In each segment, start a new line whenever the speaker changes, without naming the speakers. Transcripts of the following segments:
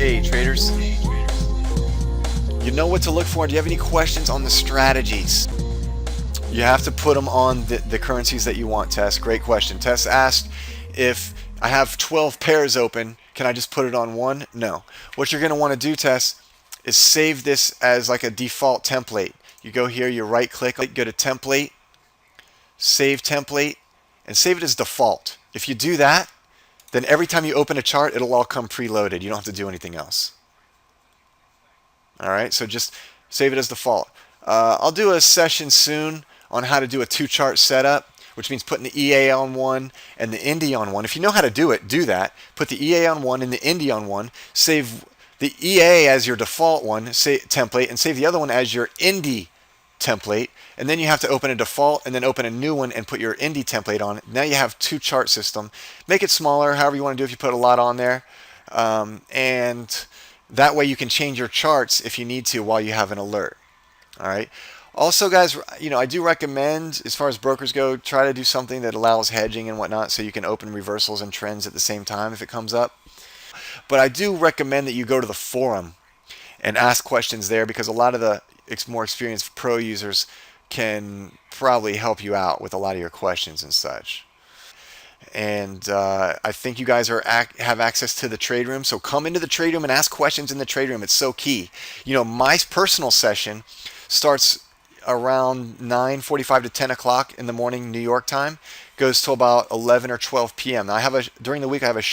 Hey traders, you know what to look for. Do you have any questions on the strategies? You have to put them on the currencies that you want, Tess. Great question. Tess asked, if I have 12 pairs open, can I just put it on one? No. What you're going to want to do, Tess, is save this as like a default template. You go here, you right click, go to template, save template, and save it as default. If you do that, then every time you open a chart, it'll all come preloaded. You don't have to do anything else. All right, so just save it as default. I'll do a session soon on how to do a two-chart setup, which means putting the EA on one and the Indy on one. If you know how to do it, do that. Put the EA on one and the Indy on one. Save the EA as your default one, template, and save the other one as your Indy template. And then you have to open a default and then open a new one and put your Indy template on it. Now you have two chart system. Make it smaller, however you want to do if you put a lot on there. And that way you can change your charts if you need to while you have an alert. All right. Also, guys, I do recommend, as far as brokers go, try to do something that allows hedging and whatnot so you can open reversals and trends at the same time if it comes up. But I do recommend that you go to the forum and ask questions there, because a lot of the more experienced pro users can probably help you out with a lot of your questions and such. And I think you guys have access to the trade room, so come into the trade room and ask questions in the trade room. It's so key. My personal session starts around 9:45 to 10 o'clock in the morning New York time, goes till about 11 or 12 p.m. Now during the week I have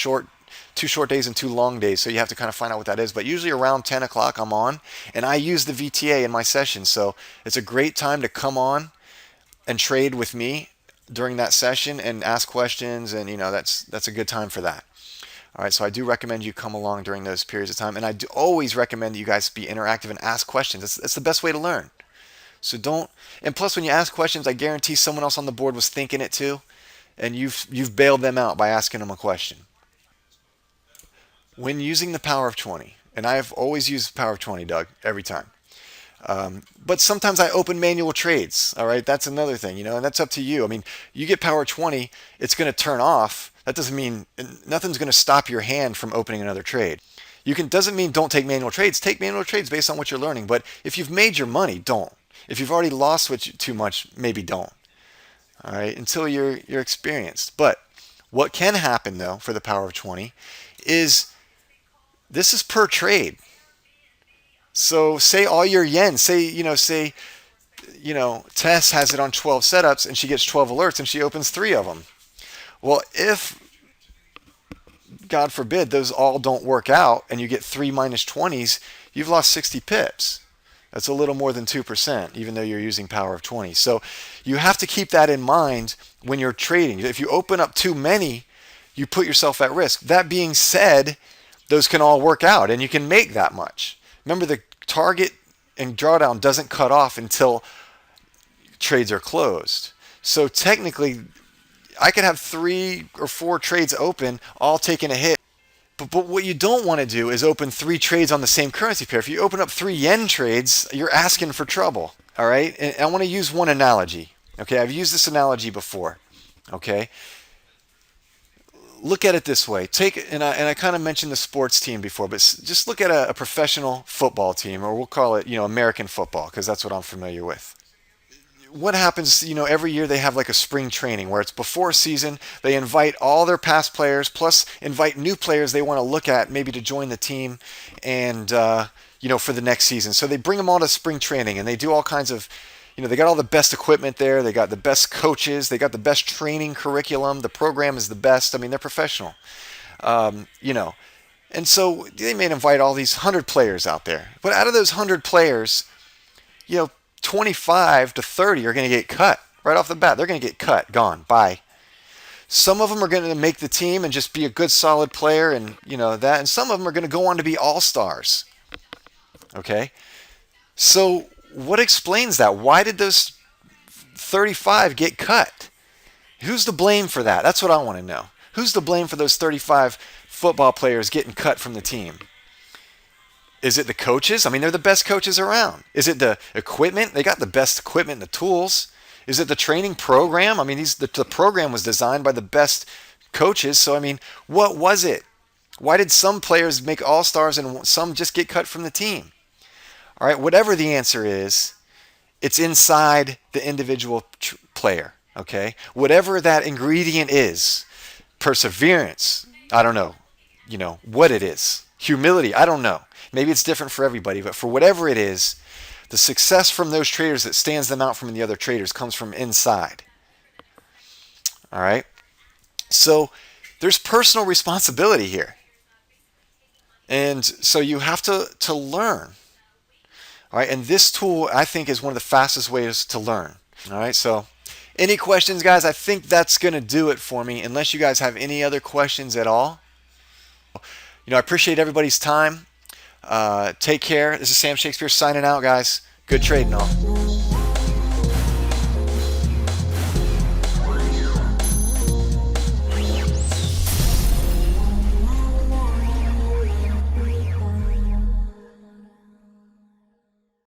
two short days and two long days, so you have to kind of find out what that is. But usually around 10 o'clock I'm on, and I use the VTA in my session, so it's a great time to come on and trade with me during that session and ask questions, and that's a good time for that. All right, so I do recommend you come along during those periods of time, and I do always recommend that you guys be interactive and ask questions. That's the best way to learn. So and plus when you ask questions, I guarantee someone else on the board was thinking it too, and you've bailed them out by asking them a question. When using the power of 20, and I have always used the power of 20, Doug, every time. But sometimes I open manual trades. All right, that's another thing, and that's up to you. I mean, you get power 20, it's going to turn off. That doesn't mean nothing's going to stop your hand from opening another trade. Doesn't mean don't take manual trades. Take manual trades based on what you're learning. But if you've made your money, don't. If you've already lost too much, maybe don't. All right, until you're experienced. But what can happen though for the power of 20 is this is per trade. So say all your yen, say Tess has it on 12 setups and she gets 12 alerts and she opens 3 of them. Well, if God forbid those all don't work out and you get 3 minus 20s, you've lost 60 pips. That's a little more than 2%, even though you're using power of 20. So you have to keep that in mind when you're trading. If you open up too many, you put yourself at risk. That being said, those can all work out and you can make that much. Remember, the target and drawdown doesn't cut off until trades are closed. So technically, I could have 3 or 4 trades open, all taking a hit. But what you don't want to do is open 3 trades on the same currency pair. If you open up 3 yen trades, you're asking for trouble. All right? And I want to use one analogy. Okay, I've used this analogy before. Okay? Look at it this way. And I kind of mentioned the sports team before, but just look at a professional football team, or we'll call it, American football, because that's what I'm familiar with. What happens, every year they have like a spring training where it's before season. They invite all their past players, plus invite new players they want to look at maybe to join the team and, for the next season. So they bring them all to spring training and they do all kinds of, they got all the best equipment there. They got the best coaches. They got the best training curriculum. The program is the best. I mean, they're professional, And so they may invite all these 100 players out there. But out of those 100 players, 25 to 30 are going to get cut right off the bat. They're going to get cut, gone, bye. Some of them are going to make the team and just be a good, solid player, and that. And some of them are going to go on to be all-stars. Okay, so what explains that? Why did those 35 get cut? Who's to blame for that? That's what I want to know. Who's to blame for those 35 football players getting cut from the team? Is it the coaches? I mean, they're the best coaches around. Is it the equipment? They got the best equipment and the tools. Is it the training program? I mean, the program was designed by the best coaches. So, I mean, what was it? Why did some players make all-stars and some just get cut from the team? All right, whatever the answer is, it's inside the individual player, okay? Whatever that ingredient is, perseverance, I don't know, what it is. Humility, I don't know. Maybe it's different for everybody, but for whatever it is, the success from those traders that stands them out from the other traders comes from inside. All right? So there's personal responsibility here. And so you have to learn. All right, and this tool I think is one of the fastest ways to learn. All right, so any questions, guys? I think that's going to do it for me, unless you guys have any other questions at all. I appreciate everybody's time. Take care. This is Sam Shakespeare signing out, guys. Good trading all.